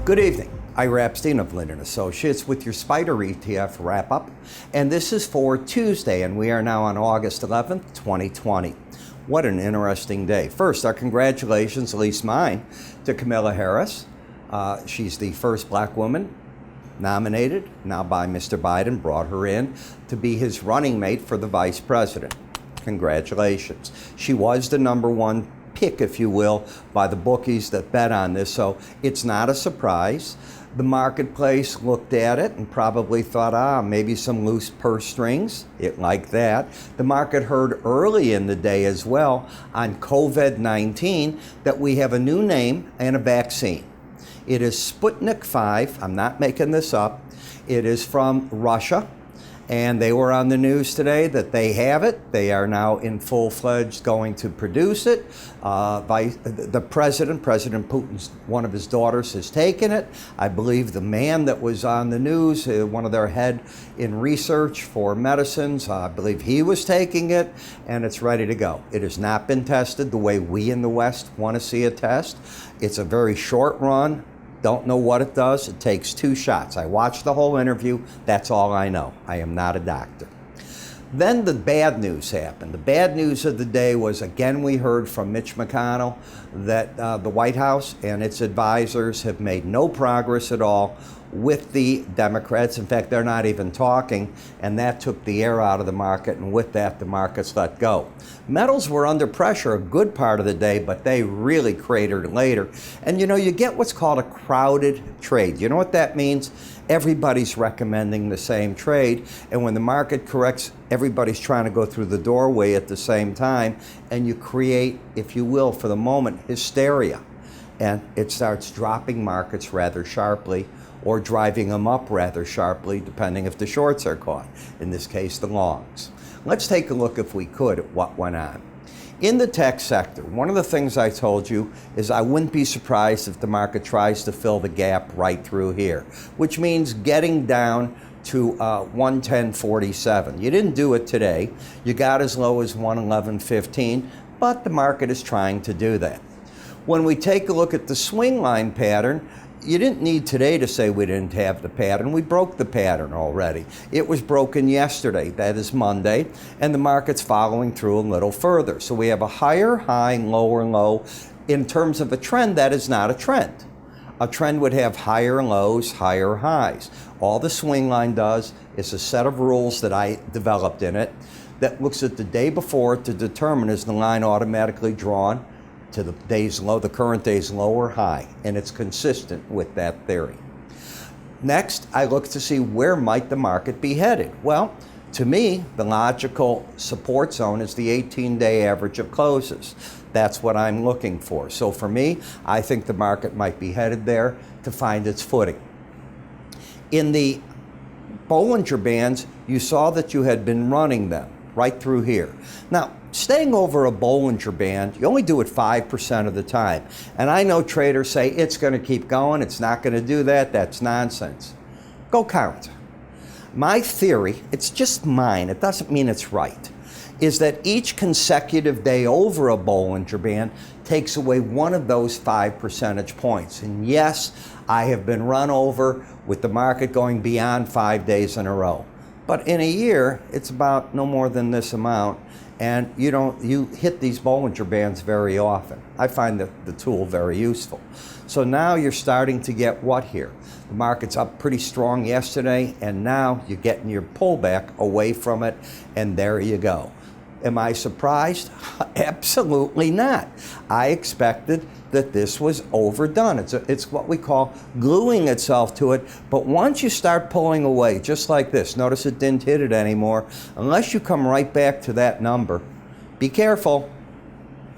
Good evening. Ira Epstein of Linn Associates with your SPDR ETF wrap-up. And this is for Tuesday, and we are now on August 11th, 2020. What an interesting day. First, our congratulations, at least mine, to Kamala Harris. She's the first black woman nominated, now by Mr. Biden, brought her in to be his running mate for the vice president. Congratulations. She was the number one pick, if you will, by the bookies that bet on this, so it's not a surprise. The marketplace looked at it and probably thought, maybe some loose purse strings. It liked that. The market heard early in the day as well on COVID-19 that we have a new name and a vaccine. It is Sputnik 5. I'm not making this up. It is from Russia. And they were on the news today that they have it. They are now in full-fledged going to produce it. The President Putin's, one of his daughters has taken it. I believe the man that was on the news, one of their head in research for medicines, I believe he was taking it, and it's ready to go. It has not been tested the way we in the West want to see a test. It's a very short run. Don't know what it does. It takes 2 shots. I watched the whole interview. That's all I know. I am not a doctor. Then the bad news happened. The bad news of the day was, again, we heard from Mitch McConnell that the White House and its advisors have made no progress at all with the Democrats. In fact, they're not even talking, and that took the air out of the market, and with that, the markets let go. Metals were under pressure a good part of the day, but they really cratered later. And you get what's called a crowded trade. You know what that means? Everybody's recommending the same trade, and when the market corrects, everybody's trying to go through the doorway at the same time, and you create, if you will, for the moment, hysteria. And it starts dropping markets rather sharply, or driving them up rather sharply, depending if the shorts are caught, in this case, the longs. Let's take a look, if we could, at what went on. In the tech sector, one of the things I told you is I wouldn't be surprised if the market tries to fill the gap right through here, which means getting down to 110.47. You didn't do it today. You got as low as 111.15, but the market is trying to do that. When we take a look at the swing line pattern, you didn't need today to say we didn't have the pattern. We broke the pattern already. It was broken yesterday, that is Monday, and the market's following through a little further. So we have a higher high, lower low. In terms of a trend, that is not a trend. A trend would have higher lows, higher highs. All the swing line does is a set of rules that I developed in it that looks at the day before to determine, is the line automatically drawn to the day's low, the current day's low or high, and it's consistent with that theory. Next, I look to see where might the market be headed. Well, to me, the logical support zone is the 18-day average of closes. That's what I'm looking for. So for me, I think the market might be headed there to find its footing. In the Bollinger Bands, you saw that you had been running them right through here. Now, staying over a Bollinger Band, you only do it 5% of the time. And I know traders say it's going to keep going, it's not going to do that, that's nonsense. Go count. My theory, it's just mine, it doesn't mean it's right, is that each consecutive day over a Bollinger Band takes away one of those 5 percentage points. And yes, I have been run over with the market going beyond 5 days in a row. But in a year, it's about no more than this amount, and you hit these Bollinger Bands very often. I find the tool very useful. So now you're starting to get what here? The market's up pretty strong yesterday, and now you're getting your pullback away from it, and there you go. Am I surprised? Absolutely not. I expected that this was overdone. It's what we call gluing itself to it. But once you start pulling away, just like this, notice it didn't hit it anymore. Unless you come right back to that number, be careful.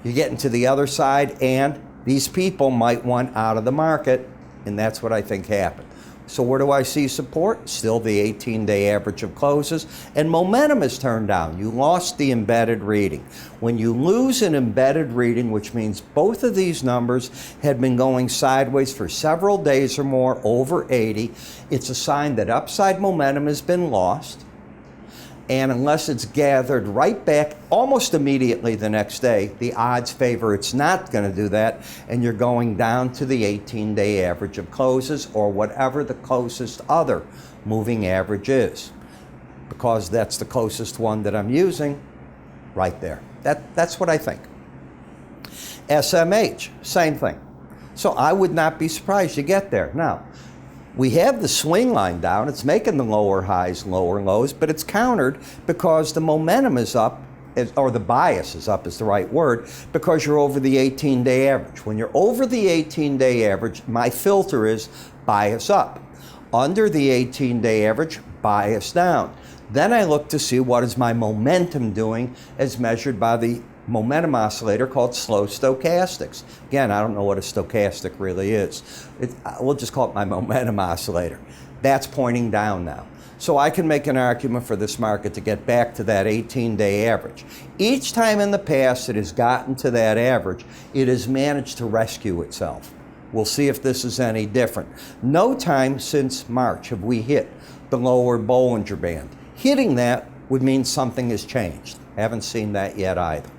You're getting to the other side, and these people might want out of the market, and that's what I think happened. So where do I see support? Still the 18-day average of closes, and momentum is turned down. You lost the embedded reading. When you lose an embedded reading, which means both of these numbers had been going sideways for several days or more, over 80, it's a sign that upside momentum has been lost. And unless it's gathered right back almost immediately the next day, the odds favor it's not going to do that, and you're going down to the 18-day average of closes or whatever the closest other moving average is. Because that's the closest one that I'm using right there. That's what I think. SMH, same thing. So I would not be surprised you get there. Now, we have the swing line down. It's making the lower highs, lower lows, but it's countered because the momentum is up, or the bias is up is the right word, because you're over the 18-day average. When you're over the 18-day average, my filter is bias up. Under the 18-day average, bias down. Then I look to see what is my momentum doing as measured by the momentum oscillator called slow stochastics. Again, I don't know what a stochastic really is. We'll just call it my momentum oscillator. That's pointing down now. So I can make an argument for this market to get back to that 18-day average. Each time in the past it has gotten to that average, it has managed to rescue itself. We'll see if this is any different. No time since March have we hit the lower Bollinger Band. Hitting that would mean something has changed. Haven't seen that yet either.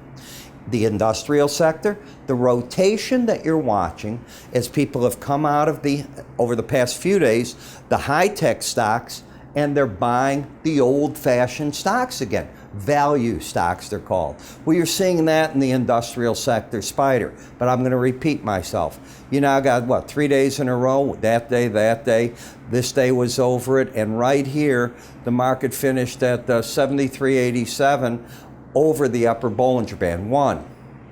The industrial sector, the rotation that you're watching as people have come out of over the past few days, the high-tech stocks, and they're buying the old-fashioned stocks again. Value stocks, they're called. Well, you're seeing that in the industrial sector, SPDR. But I'm going to repeat myself. You now got, what, 3 days in a row? That day, this day was over it. And right here, the market finished at 73.87 over the upper Bollinger Band. 1,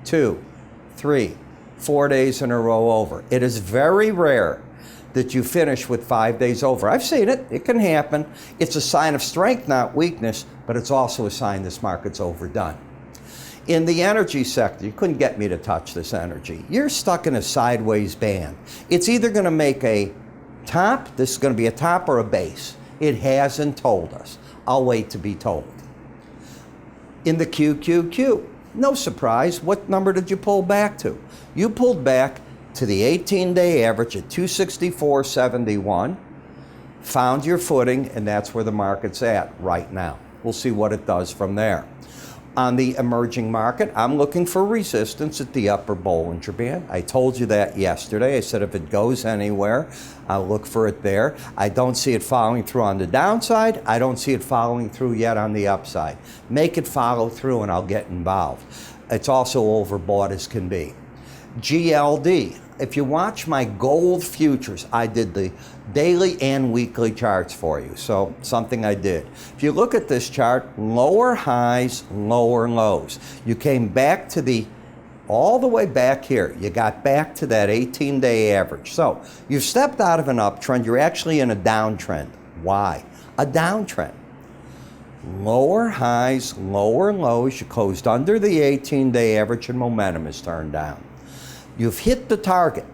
2, 3, 4 days in a row over. It is very rare that you finish with 5 days over. I've seen it. It can happen. It's a sign of strength, not weakness, but it's also a sign this market's overdone. In the energy sector, you couldn't get me to touch this energy. You're stuck in a sideways band. It's either going to make a top, this is going to be a top or a base. It hasn't told us. I'll wait to be told. In the QQQ, no surprise, what number did you pull back to? You pulled back to the 18-day average at 264.71, found your footing, and that's where the market's at right now. We'll see what it does from there. On the emerging market, I'm looking for resistance at the upper Bollinger Band. I told you that yesterday. I said if it goes anywhere, I'll look for it there. I don't see it following through on the downside. I don't see it following through yet on the upside. Make it follow through and I'll get involved. It's also overbought as can be. GLD. If you watch my gold futures, I did the daily and weekly charts for you. So something I did. If you look at this chart, lower highs, lower lows. You came back to all the way back here. You got back to that 18-day average. So you've stepped out of an uptrend. You're actually in a downtrend. Why? A downtrend. Lower highs, lower lows. You closed under the 18-day average and momentum is turned down. You've hit the target.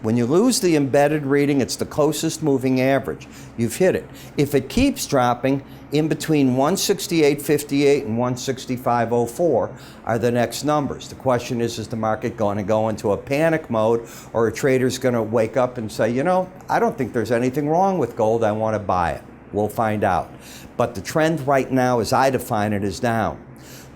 When you lose the embedded reading, it's the closest moving average. You've hit it. If it keeps dropping, in between 168.58 and 165.04 are the next numbers. The question is the market going to go into a panic mode, or a trader's going to wake up and say, you know, I don't think there's anything wrong with gold. I want to buy it. We'll find out. But the trend right now, as I define it, is down.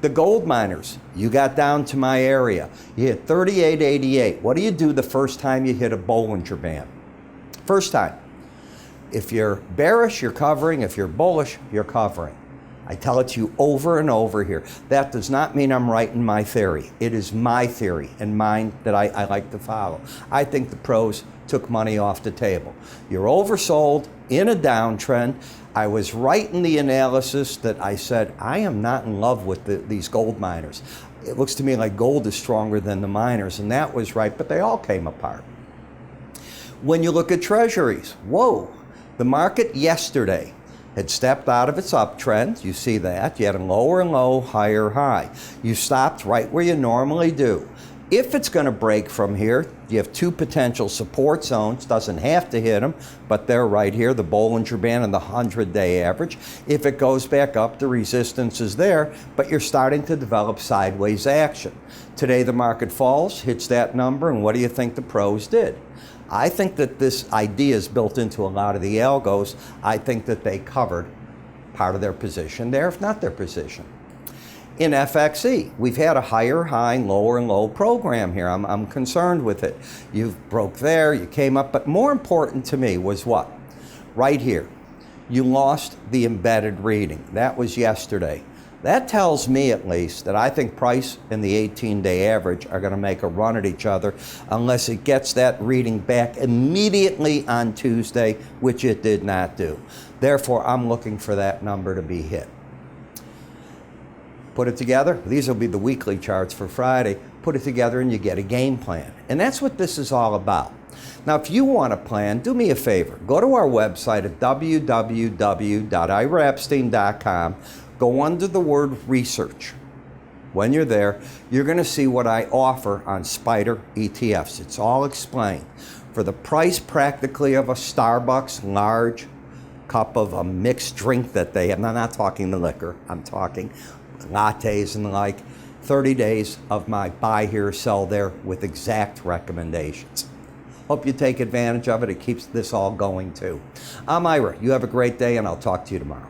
The gold miners, you got down to my area. You hit 38.88. What do you do the first time you hit a Bollinger Band? First time. If you're bearish, you're covering. If you're bullish, you're covering. I tell it to you over and over here. That does not mean I'm right in my theory. It is my theory and mine that I like to follow. I think the pros took money off the table. You're oversold in a downtrend. I was right in the analysis that I said, I am not in love with these gold miners. It looks to me like gold is stronger than the miners, and that was right, but they all came apart. When you look at Treasuries, whoa, the market yesterday had stepped out of its uptrend. You see that. You had a lower low, higher high. You stopped right where you normally do. If it's going to break from here, you have two potential support zones. Doesn't have to hit them, but they're right here, the Bollinger Band and the 100-day average. If it goes back up, the resistance is there, but you're starting to develop sideways action. Today the market falls, hits that number, and what do you think the pros did? I think that this idea is built into a lot of the algos. I think that they covered part of their position there, if not their position. In FXE, we've had a higher high, lower and low program here. I'm concerned with it. You broke there, you came up, but more important to me was what? Right here. You lost the embedded reading. That was yesterday. That tells me at least that I think price and the 18-day average are going to make a run at each other unless it gets that reading back immediately on Tuesday, which it did not do. Therefore, I'm looking for that number to be hit. Put it together. These will be the weekly charts for Friday. Put it together and you get a game plan. And that's what this is all about. Now, if you want a plan, do me a favor. Go to our website at www.iraepstein.com. Go under the word research. When you're there, you're going to see what I offer on SPDR ETFs. It's all explained. For the price practically of a Starbucks large cup of a mixed drink that they have, I'm not talking the liquor, I'm talking lattes and the like, 30 days of my buy here, sell there with exact recommendations. Hope you take advantage of it. It keeps this all going too. I'm Ira. You have a great day and I'll talk to you tomorrow.